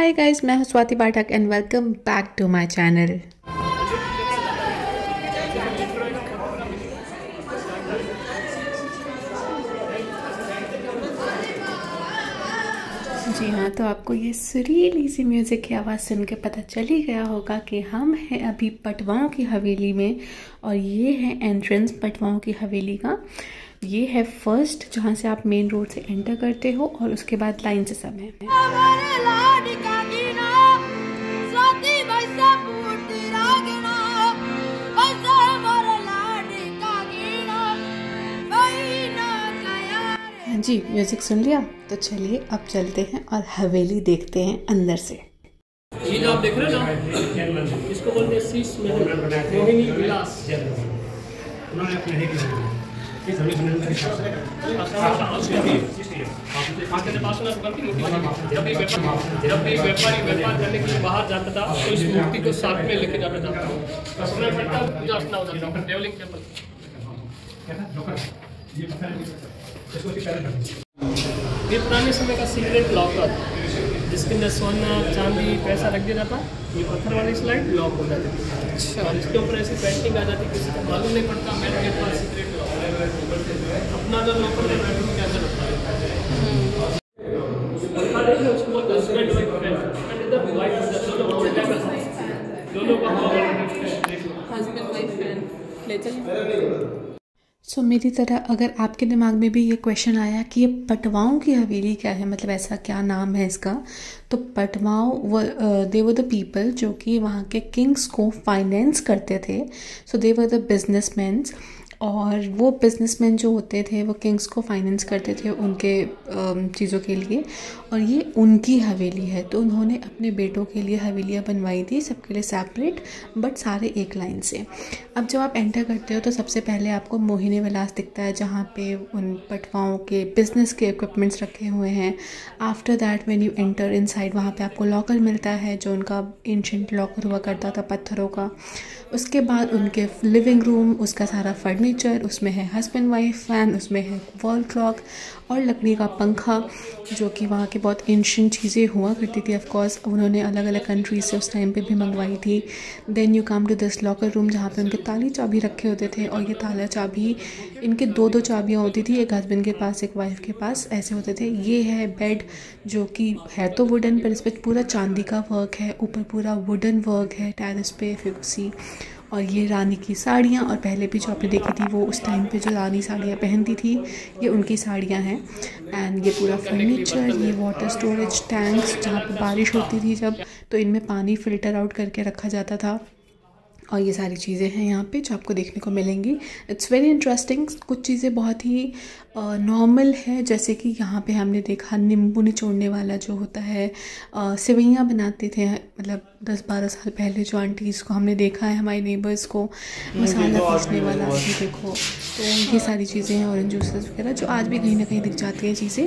हाय guys, मैं हूं Swati Pathak and welcome back to my channel. जी हाँ, तो आपको ये सुरीली सी म्यूज़िक की आवाज़ सुन के पता चल ही गया होगा कि हम हैं अभी पटवाओं की हवेली में। और ये है एंट्रेंस पटवाओं की हवेली का। ये है फर्स्ट जहाँ से आप मेन रोड से एंटर करते हो और उसके बाद लाइन से सब है। हाँ जी, म्यूजिक सुन लिया तो चलिए अब चलते हैं और हवेली देखते हैं अंदर से। ये जो आप देख रहे हो ना, इसको बोलते हैं शीश महल, मोहिनी विलास। उन्होंने अपने ही किया ये सभी बनने के हिसाब से जब भी व्यापारी व्यापार करने के लिए बाहर जाता था तो इस मूर्ति को साथ में लेके जाता था। समय पड़ता पूजा अर्चना होता था, ट्रैवलिंग टेंपल। ये पुराने समय का सीक्रेट लॉकर जिसके अंदर सोना चांदी पैसा रख दिया जाता, ये पत्थर वाली स्लाइड लॉक हो जाती थी। अच्छा। और इसके ऊपर ऐसी पेंटिंग आ जाती, किसी को मालूम नहीं पड़ता मेरे पास सीक्रेट लॉकर है। अपना जो लॉकर है बेडरूम के अंदर रखता है। उसको बोलते हैं हस्बैंड वाइफ फ्रेंड। एंड इधर वाइफ दोनों का हस्बैंड वाइफ फ्रेंड ले चलिए। सो मेरी तरह अगर आपके दिमाग में भी ये क्वेश्चन आया कि ये पटवाओं की हवेली क्या है, मतलब ऐसा क्या नाम है इसका, तो पटवाओं दे वर द पीपल जो कि वहाँ के किंग्स को फाइनेंस करते थे। सो दे वर द बिजनेसमैन्स, और वो बिजनेसमैन जो होते थे वो किंग्स को फाइनेंस करते थे उनके चीज़ों के लिए। और ये उनकी हवेली है, तो उन्होंने अपने बेटों के लिए हवेलियाँ बनवाई थी, सबके लिए सेपरेट बट सारे एक लाइन से। अब जब आप एंटर करते हो तो सबसे पहले आपको मोहिनी विलास दिखता है जहाँ पे उन पटवाओं के बिजनेस के इक्विपमेंट्स रखे हुए हैं। After that when you enter inside वहाँ पे आपको लॉकर मिलता है जो उनका एंशिएंट लॉकर हुआ करता था पत्थरों का। उसके बाद उनके लिविंग रूम, उसका सारा फर्नीचर, उसमें है हस्बैंड वाइफ फैन, उसमें है वॉल क्लॉक और लकड़ी का पंखा जो कि वहाँ की बहुत एंशिएंट चीज़ें हुआ करती थी। ऑफ कोर्स उन्होंने अलग अलग कंट्रीज से उस टाइम पे भी मंगवाई थी। Then you come to this locker room जहाँ पे उनके ताली चाबी रखे होते थे, और ये ताला चाबी इनके दो दो चाबियाँ होती थी, एक हस्बैंड के पास एक वाइफ के पास, ऐसे होते थे। ये है बेड जो कि है तो वुडन पर इस पर पूरा चांदी का वर्क है, ऊपर पूरा वुडन वर्क है टेरेस पे फिक्सी। और ये रानी की साड़ियाँ, और पहले भी जो आपने देखी थी वो उस टाइम पे जो रानी साड़ियाँ पहनती थी ये उनकी साड़ियाँ हैं। एंड ये पूरा फर्नीचर, ये वाटर स्टोरेज टैंक्स जहाँ पे बारिश होती थी जब, तो इनमें पानी फ़िल्टर आउट करके रखा जाता था। और ये सारी चीज़ें हैं यहाँ पे जो आपको देखने को मिलेंगी। It's very interesting. कुछ चीज़ें बहुत ही नॉर्मल है, जैसे कि यहाँ पे हमने देखा नींबू निचोड़ने वाला जो होता है, सेवइयाँ बनाते थे, मतलब 10-12 साल पहले जो आंटीज़ को हमने देखा है, हमारे नेबर्स को, मसाला पीसने वाला भी देखो। तो ये सारी चीज़ें हैं, ऑरेंज जूसेस वगैरह जो आज भी कहीं ना कहीं दिख जाती हैं चीज़ें।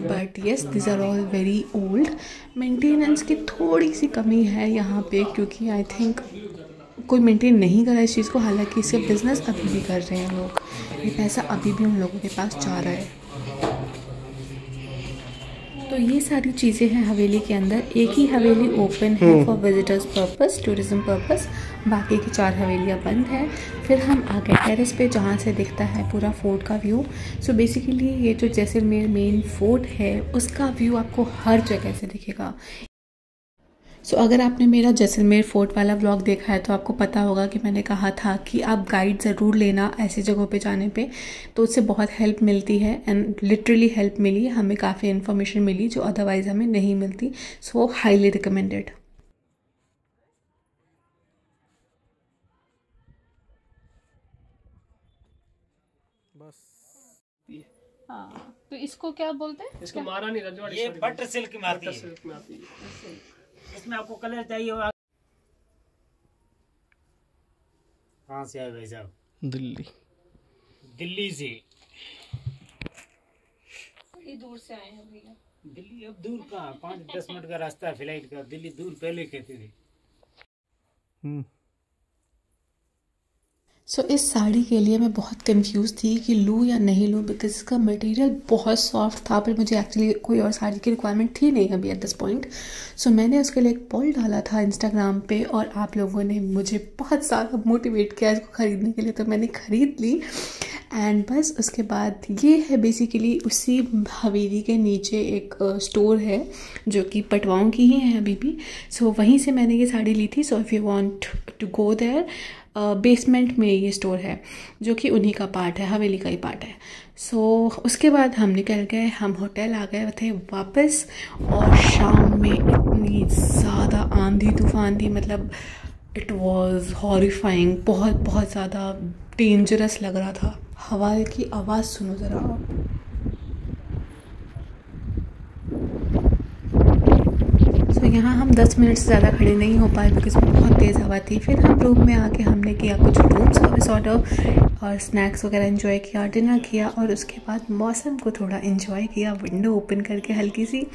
But yes, this are all very old. Maintenance की थोड़ी सी कमी है यहाँ पे, क्योंकि आई थिंक कोई मेंटेन नहीं करा इस चीज़ को। हालांकि इससे बिज़नेस अभी भी कर रहे हैं लोग, ये पैसा अभी भी उन लोगों के पास जा रहा है। तो ये सारी चीज़ें हैं हवेली के अंदर। एक ही हवेली ओपन है for visitors purpose, tourism purpose, बाकी की 4 हवेलियाँ बंद हैं। फिर हम आ गए टेरेस पे जहाँ से दिखता है पूरा फोर्ट का व्यू। सो बेसिकली ये जो जैसलमेर मेन फोर्ट है उसका व्यू आपको हर जगह से दिखेगा। सो अगर आपने मेरा जैसलमेर फोर्ट वाला व्लॉग देखा है तो आपको पता होगा कि मैंने कहा था कि आप गाइड ज़रूर लेना ऐसी जगहों पे जाने पे, तो उससे बहुत हेल्प मिलती है। एंड लिटरली हेल्प मिली, हमें काफ़ी इन्फॉर्मेशन मिली जो अदरवाइज़ हमें नहीं मिलती। सो हाईली रिकमेंडेड। बस हाँ, तो इसको क्या बोलते हैं? इसको महारानी रजवाड़ी, ये बटर सिल्क में आती है। सिल्क में आती है। इसमें आपको कलर चाहिए होगा। कहाँ से आए भाई साहब? दिल्ली। दिल्ली से। ये दूर से आए हैं भैया। दिल्ली अब दूर कहाँ, 5-10 मिनट का रास्ता है फ्लाइट का। दिल्ली दूर पहले कहते थे। सो इस साड़ी के लिए मैं बहुत कंफ्यूज थी कि लूँ या नहीं लूँ, बिकॉज इसका मटेरियल बहुत सॉफ्ट था, पर मुझे एक्चुअली कोई और साड़ी की रिक्वायरमेंट थी नहीं अभी एट दिस पॉइंट। सो मैंने उसके लिए एक पोल डाला था इंस्टाग्राम पे और आप लोगों ने मुझे बहुत ज़्यादा मोटिवेट किया इसको ख़रीदने के लिए, तो मैंने ख़रीद ली। एंड बस उसके बाद ये है बेसिकली उसी हवेली के नीचे एक स्टोर है जो कि पटवाओं की ही है अभी भी। सो वहीं से मैंने ये साड़ी ली थी। So if you want to go there, basement में ये स्टोर है जो कि उन्हीं का पार्ट है, हवेली का ही पार्ट है। सो उसके बाद हम निकल गए, हम होटल आ गए थे वापस। और शाम में इतनी ज़्यादा आंधी तूफान थी, मतलब इट वॉज हॉरिफाइंग, बहुत बहुत ज़्यादा डेंजरस लग रहा था। हवा की आवाज़ सुनो ज़रा आप। तो यहाँ हम 10 मिनट से ज़्यादा खड़े नहीं हो पाए बिकॉज बहुत तेज़ हवा थी। फिर हम रूम में आके हमने किया कुछ रूम सर्विस ऑर्डर और स्नैक्स वगैरह एंजॉय किया, डिनर किया और उसके बाद मौसम को थोड़ा एंजॉय किया विंडो ओपन करके हल्की सी।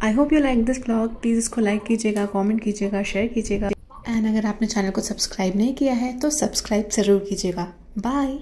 I hope you like this vlog. Please इसको लाइक कीजिएगा, कमेंट कीजिएगा, शेयर कीजिएगा। एंड अगर आपने चैनल को सब्सक्राइब नहीं किया है तो सब्सक्राइब ज़रूर कीजिएगा। बाय।